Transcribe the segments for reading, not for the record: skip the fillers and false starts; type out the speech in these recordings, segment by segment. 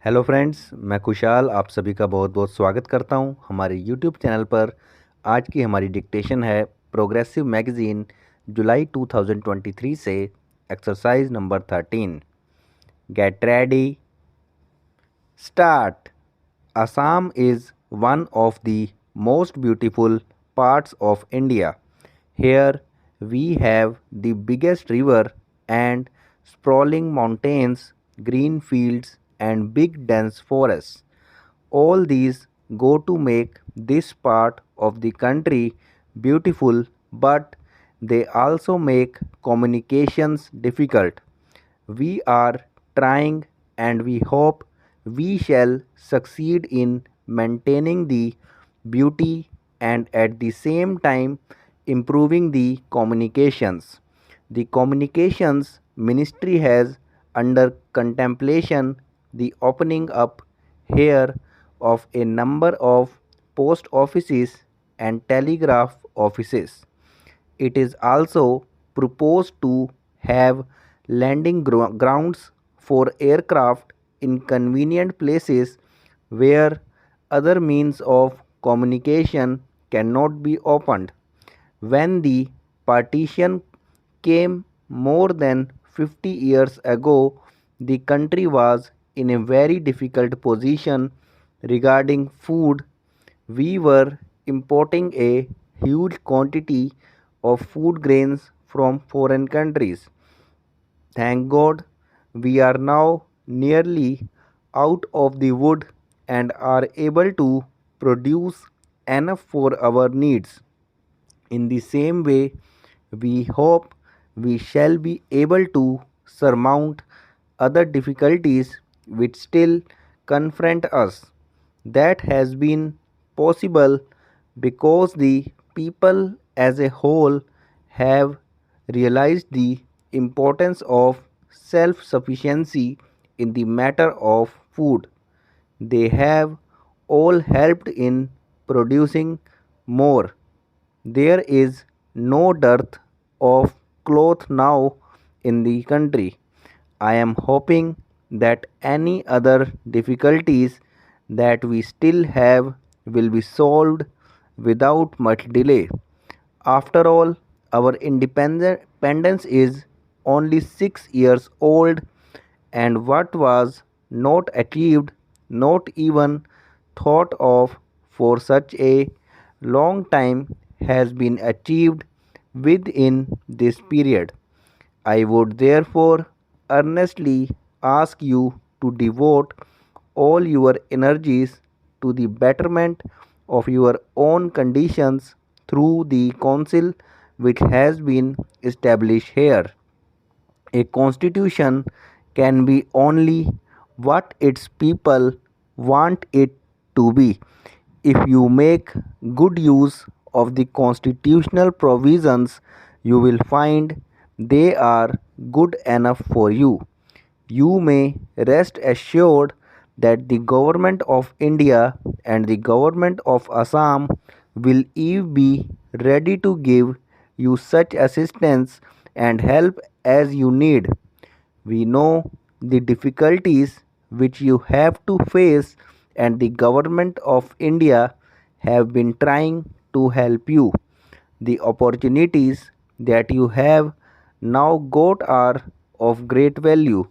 Hello friends, मैं खुशहाल आप सभी का बहुत बहुत स्वागत करता हूं हमारे यूट्यूब चैनल पर। आज की हमारी डिक्टेशन है प्रोग्रेसिव मैगज़ीन जुलाई 2023 से exercise number 13। Get ready, start. Assam is one of the most beautiful parts of India. Here we have the biggest river and sprawling mountains, green fields, and big dense forests. All these go to make this part of the country beautiful, but they also make communications difficult. We are trying and we hope we shall succeed in maintaining the beauty and at the same time improving the communications. The communications ministry has under contemplation the opening up here of a number of post offices and telegraph offices. It is also proposed to have landing grounds for aircraft in convenient places where other means of communication cannot be opened. When the partition came more than 50 years ago, the country was in a very difficult position regarding food. We were importing a huge quantity of food grains from foreign countries. Thank God, we are now nearly out of the wood and are able to produce enough for our needs. In the same way, we hope we shall be able to surmount other difficulties which still confront us. That has been possible because the people as a whole have realized the importance of self sufficiency in the matter of food. They have all helped in producing more. There is no dearth of cloth now in the country. I am hoping that any other difficulties that we still have will be solved without much delay. After all, our independence is only 6 years old, and what was not achieved, not even thought of for such a long time, has been achieved within this period. I would therefore earnestly ask you to devote all your energies to the betterment of your own conditions through the council which has been established here. A constitution can be only what its people want it to be. If you make good use of the constitutional provisions, you will find they are good enough for you. You may rest assured that the government of India and the government of Assam will be ready to give you such assistance and help as you need. We know the difficulties which you have to face, and the government of India have been trying to help you. The opportunities that you have now got are of great value.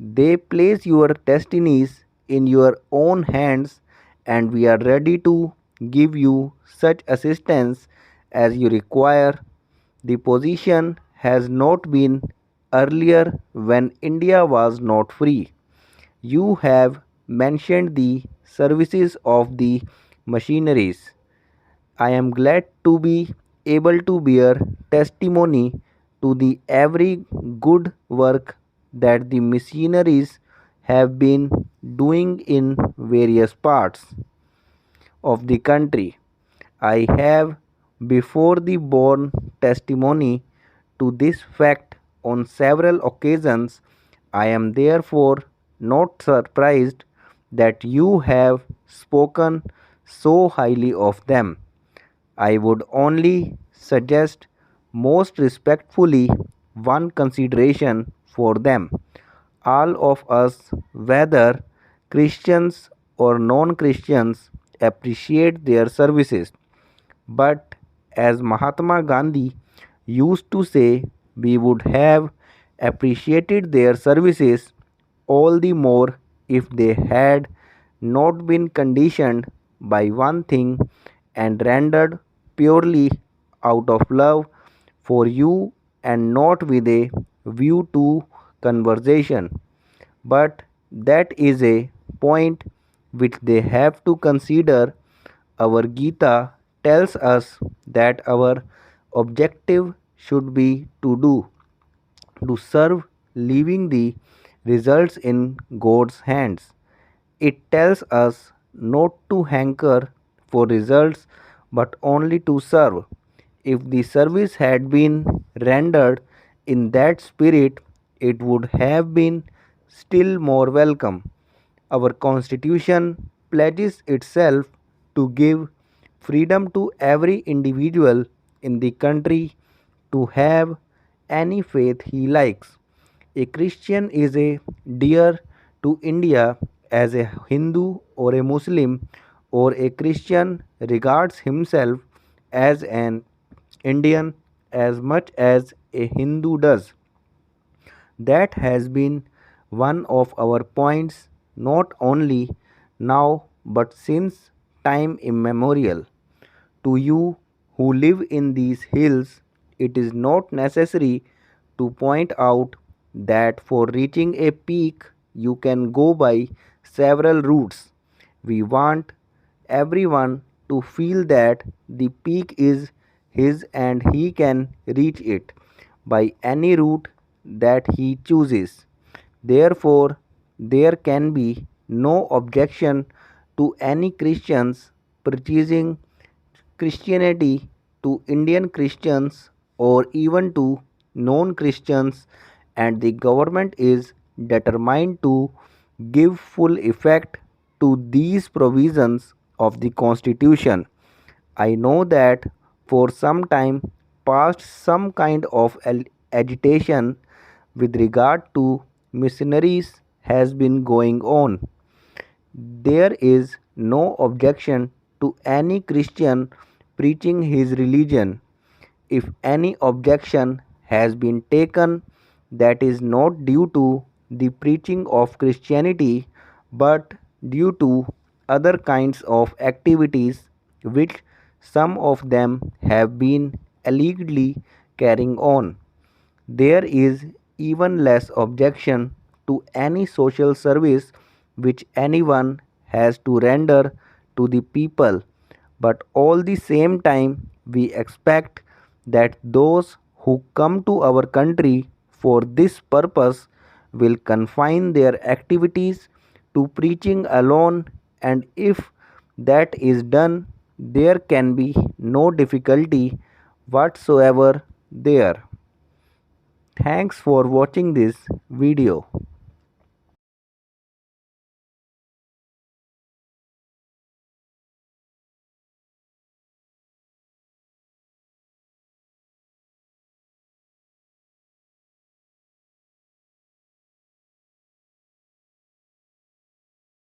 They place your destinies in your own hands, and we are ready to give you such assistance as you require. The position has not been earlier when India was not free. You have mentioned the services of the machineries. I am glad to be able to bear testimony to the every good work that the missionaries have been doing in various parts of the country. I have before the borne testimony to this fact on several occasions. I am therefore not surprised that you have spoken so highly of them. I would only suggest most respectfully one consideration for them. All of us, whether Christians or non Christians appreciate their services. But as Mahatma Gandhi used to say, we would have appreciated their services all the more if they had not been conditioned by one thing and rendered purely out of love for you and not with a view to conversation. But that is a point which they have to consider. Our Gita tells us that our objective should be to serve, leaving the results in God's hands. It tells us not to hanker for results but only to serve. If the service had been rendered in that spirit, it would have been still more welcome. Our Constitution pledges itself to give freedom to every individual in the country to have any faith he likes. A Christian is a dear to India as a Hindu or a Muslim, or a Christian regards himself as an Indian as much as a Hindu does. That has been one of our points not only now but since time immemorial. To you who live in these hills, it is not necessary to point out that for reaching a peak you can go by several routes. We want everyone to feel that the peak is his and he can reach it by any route that he chooses. Therefore, there can be no objection to any Christians purchasing Christianity to Indian Christians or even to non Christians, and the government is determined to give full effect to these provisions of the Constitution. I know that for some time past some kind of agitation with regard to missionaries has been going on. There is no objection to any Christian preaching his religion. If any objection has been taken, that is not due to the preaching of Christianity but due to other kinds of activities which some of them have been allegedly carrying on. There is even less objection to any social service which anyone has to render to the people, but all the same time we expect that those who come to our country for this purpose will confine their activities to preaching alone, and if that is done, there can be no difficulty whatsoever there. Thanks for watching this video.